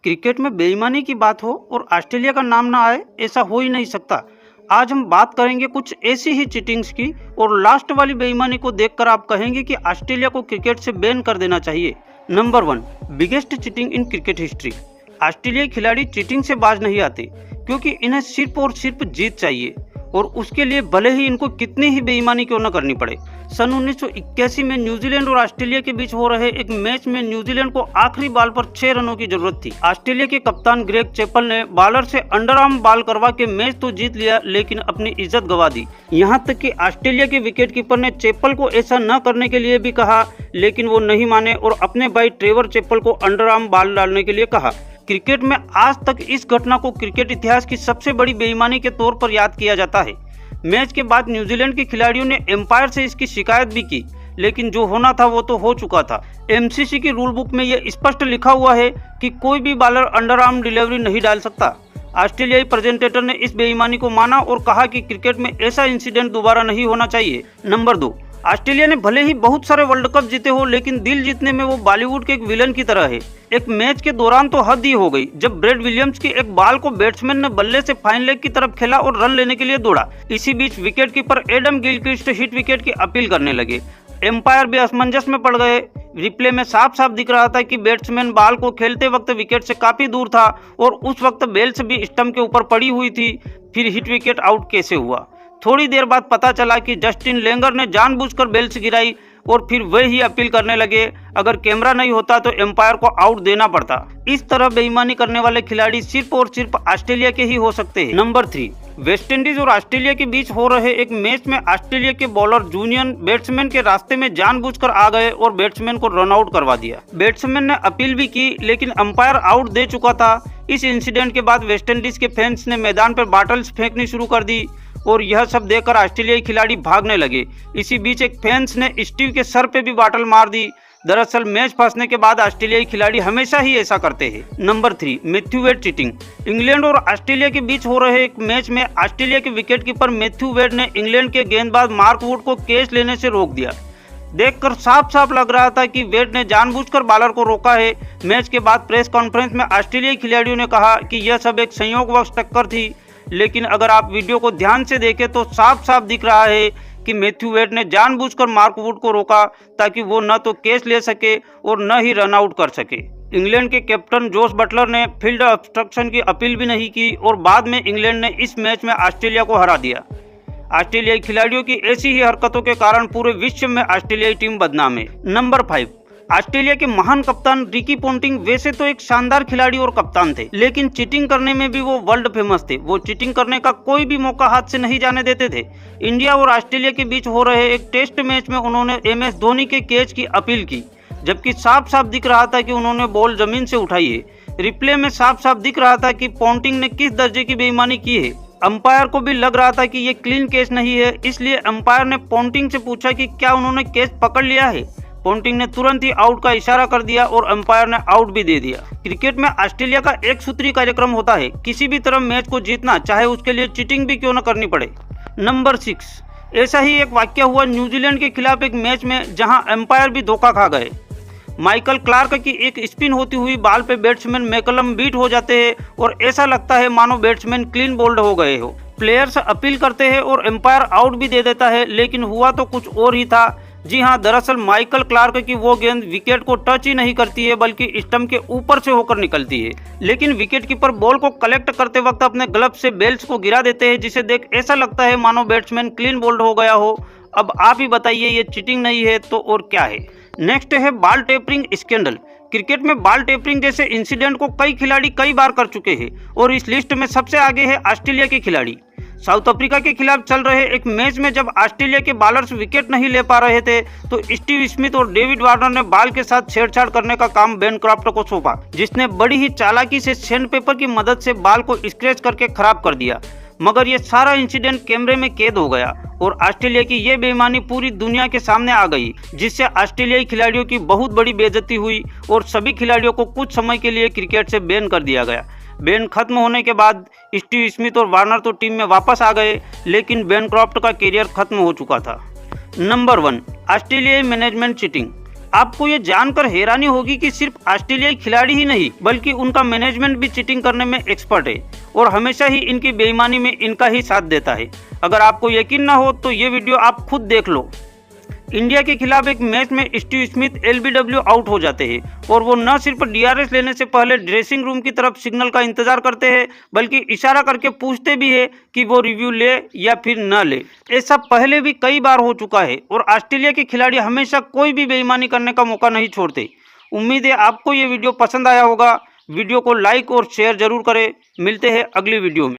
Cricket में बेईमानी की बात हो और ऑस्ट्रेलिया का नाम ना आए, ऐसा हो ही नहीं सकता। आज हम बात करेंगे कुछ ऐसी ही चीटिंग्स की और लास्ट वाली बेईमानी को देखकर आप कहेंगे कि ऑस्ट्रेलिया को क्रिकेट से बैन कर देना चाहिए। Number 1, biggest cheating in cricket history. ऑस्ट्रेलियाई खिलाड़ी चीटिंग से बाज नहीं आते क्योंकि इन्हें सिर्फ और सिर्फ जीत चाहिए और उसके लिए भले ही इनको कितनी ही बेईमानी क्यों न करनी पड़े। सन 1981 में न्यूजीलैंड और ऑस्ट्रेलिया के बीच हो रहे एक मैच में न्यूजीलैंड को आखिरी बॉल पर 6 रनों की जरूरत थी। ऑस्ट्रेलिया के कप्तान ग्रेग चैपल ने बॉलर से अंडरआर्म बॉल करवा के मैच तो जीत लिया लेकिन अपनी इज्जत गंवा दी। यहाँ तक कि ऑस्ट्रेलिया के विकेटकीपर ने चैपल को ऐसा न करने के लिए भी कहा लेकिन वो नहीं माने और अपने भाई ट्रेवर चैपल को अंडरआर्म बॉल डालने के लिए कहा। क्रिकेट में आज तक इस घटना को क्रिकेट इतिहास की सबसे बड़ी बेईमानी के तौर पर याद किया जाता है। मैच के बाद न्यूजीलैंड के खिलाड़ियों ने एम्पायर से इसकी शिकायत भी की लेकिन जो होना था वो तो हो चुका था। एमसीसी की रूल बुक में यह स्पष्ट लिखा हुआ है कि कोई भी बॉलर अंडरआर्म डिलीवरी नहीं डाल सकता। ऑस्ट्रेलियाई प्रेजेंटेटर ने इस बेईमानी को माना और कहा कि क्रिकेट में ऐसा इंसिडेंट दोबारा नहीं होना चाहिए। नंबर 2, ऑस्ट्रेलिया ने भले ही बहुत सारे वर्ल्ड कप जीते हो लेकिन दिल जीतने में वो बॉलीवुड के एक विलन की तरह है। एक मैच के दौरान तो हद ही हो गई जब ब्रेड विलियम्स की एक बॉल को बैट्समैन ने बल्ले से फाइन लेग की तरफ खेला और रन लेने के लिए दौड़ा। इसी बीच wicketkeeper Adam Gilchrist hit wicket की अपील करने लगे। एम्पायर भी असमंजस में पड़ गए। रिप्ले में साफ साफ दिख रहा था कि बैट्समैन बॉल को खेलते वक्त विकेट से काफी दूर था और उस वक्त बेल्स भी स्टंप के ऊपर पड़ी हुई थी। फिर हिट विकेट आउट कैसे हुआ? थोड़ी देर बाद पता चला कि जस्टिन लेंगर ने जानबूझकर बेल्स गिराई और फिर वे ही अपील करने लगे। अगर कैमरा नहीं होता तो एम्पायर को आउट देना पड़ता। इस तरह बेईमानी करने वाले खिलाड़ी सिर्फ और सिर्फ ऑस्ट्रेलिया के ही हो सकते हैं। नंबर 3, वेस्टइंडीज और ऑस्ट्रेलिया के बीच हो रहे एक मैच में ऑस्ट्रेलिया के बॉलर जूनियन बैट्समैन के रास्ते में जानबूझकर आ गए और बैट्समैन को रन आउट करवा दिया। बैट्समैन ने अपील भी की लेकिन अंपायर आउट दे चुका था। इस इंसिडेंट के बाद वेस्टइंडीज के फैंस ने मैदान पर बॉटल्स फेंकनी शुरू कर दी और यह सब देखकर ऑस्ट्रेलियाई खिलाड़ी भागने लगे। इसी बीच एक फैंस ने स्टीव के सर पे भी बॉटल मार दी। दरअसल मैच फंसने के बाद ऑस्ट्रेलियाई खिलाड़ी हमेशा ही ऐसा करते हैं। Number 3, Matthew Wade cheating. England और ऑस्ट्रेलिया के बीच हो रहे एक मैच में ऑस्ट्रेलिया के विकेटकीपर मैथ्यू वेड ने इंग्लैंड के गेंदबाज मार्क वुड को कैच लेने से रोक दिया। देखकर साफ साफ लग रहा था कि वेड ने जानबूझकर बॉलर को रोका है। मैच के बाद प्रेस कॉन्फ्रेंस में ऑस्ट्रेलियाई खिलाड़ियों ने कहा कि यह सब एक संयोगवश टक्कर थी लेकिन अगर आप वीडियो को ध्यान से देखें तो साफ साफ दिख रहा है कि मैथ्यू वेड ने जानबूझकर मार्क वुड को रोका ताकि वो न तो कैच ले सके और न ही रन आउट कर सके। इंग्लैंड के कैप्टन जोस बटलर ने फील्ड ऑब्स्ट्रक्शन की अपील भी नहीं की और बाद में इंग्लैंड ने इस मैच में ऑस्ट्रेलिया को हरा दिया। ऑस्ट्रेलियाई खिलाड़ियों की ऐसी ही हरकतों के कारण पूरे विश्व में ऑस्ट्रेलियाई टीम बदनाम है। नंबर 5, ऑस्ट्रेलिया के महान कप्तान रिकी पोंटिंग वैसे तो एक शानदार खिलाड़ी और कप्तान थे लेकिन चीटिंग करने में भी वो वर्ल्ड फेमस थे। वो चीटिंग करने का कोई भी मौका हाथ से नहीं जाने देते थे। इंडिया और ऑस्ट्रेलिया के बीच हो रहे एक टेस्ट मैच में उन्होंने MS धोनी के कैच की अपील की जबकि साफ साफ दिख रहा था कि उन्होंने बॉल जमीन से उठाई है। रिप्ले में साफ साफ दिख रहा था कि पोंटिंग ने किस दर्जे की बेईमानी की है। अंपायर को भी लग रहा था कि ये क्लीन कैच नहीं है, इसलिए अंपायर ने पोंटिंग से पूछा कि क्या उन्होंने कैच पकड़ लिया है। पोंटिंग ने तुरंत ही आउट का इशारा कर दिया और अंपायर ने आउट भी दे दिया। क्रिकेट में ऑस्ट्रेलिया का एक सूत्री कार्यक्रम होता है, किसी भी तरह मैच को जीतना चाहे उसके लिए चीटिंग भी क्यों न करनी पड़े। नंबर 6, ऐसा ही एक वाक्य हुआ न्यूजीलैंड के खिलाफ एक मैच में जहां अंपायर भी धोखा खा गए। माइकल क्लार्क की एक स्पिन होती हुई बॉल पे बैट्समैन मैकलम बीट हो जाते हैं और ऐसा लगता है मानो बैट्समैन क्लीन बोल्ड हो गए हो। प्लेयर्स अपील करते हैं और अंपायर आउट भी दे देता है लेकिन हुआ तो कुछ और ही था। जी हाँ, दरअसल माइकल क्लार्क की वो गेंद विकेट को टच ही नहीं करती है बल्कि स्टंप के ऊपर से होकर निकलती है। लेकिन विकेटकीपर बॉल को कलेक्ट करते वक्त अपने ग्लव से बेल्स को गिरा देते हैं जिसे देख ऐसा लगता है मानो बैट्समैन क्लीन बोल्ड हो गया हो। अब आप ही बताइए ये चीटिंग नहीं है तो और क्या है? नेक्स्ट है बॉल टेपरिंग स्कैंडल। क्रिकेट में बॉल टेपरिंग जैसे इंसिडेंट को कई खिलाड़ी कई बार कर चुके हैं और इस लिस्ट में सबसे आगे है ऑस्ट्रेलिया के खिलाड़ी। साउथ अफ्रीका के खिलाफ चल रहे एक मैच में जब ऑस्ट्रेलिया के बॉलर्स विकेट नहीं ले पा रहे थे तो स्टीव स्मिथ और डेविड वार्नर ने बॉल के साथ छेड़छाड़ करने का काम बेनक्रॉफ्ट को सौंपा जिसने बड़ी ही चालाकी से सैंडपेपर की मदद से बॉल को स्क्रैच करके खराब कर दिया। मगर ये सारा इंसिडेंट कैमरे में कैद हो गया और ऑस्ट्रेलिया की ये बेईमानी पूरी दुनिया के सामने आ गई जिससे ऑस्ट्रेलियाई खिलाड़ियों की बहुत बड़ी बेइज्जती हुई और सभी खिलाड़ियों को कुछ समय के लिए क्रिकेट से बैन कर दिया गया। बैन खत्म होने के बाद स्टीव स्मिथ और वार्नर तो टीम में वापस आ गए लेकिन बेनक्रॉफ्ट का करियर खत्म हो चुका था। नंबर 1, ऑस्ट्रेलियाई मैनेजमेंट चीटिंग। आपको ये जानकर हैरानी होगी कि सिर्फ ऑस्ट्रेलियाई खिलाड़ी ही नहीं बल्कि उनका मैनेजमेंट भी चीटिंग करने में एक्सपर्ट है और हमेशा ही इनकी बेईमानी में इनका ही साथ देता है। अगर आपको यकीन ना हो तो ये वीडियो आप खुद देख लो। इंडिया के खिलाफ एक मैच में स्टीव स्मिथ एलबीडब्ल्यू आउट हो जाते हैं और वो न सिर्फ डीआरएस लेने से पहले ड्रेसिंग रूम की तरफ सिग्नल का इंतजार करते हैं बल्कि इशारा करके पूछते भी है कि वो रिव्यू ले या फिर न ले। ऐसा पहले भी कई बार हो चुका है और ऑस्ट्रेलिया के खिलाड़ी हमेशा कोई भी बेईमानी करने का मौका नहीं छोड़ते। उम्मीद है आपको ये वीडियो पसंद आया होगा। वीडियो को लाइक और शेयर जरूर करें। मिलते हैं अगली वीडियो में।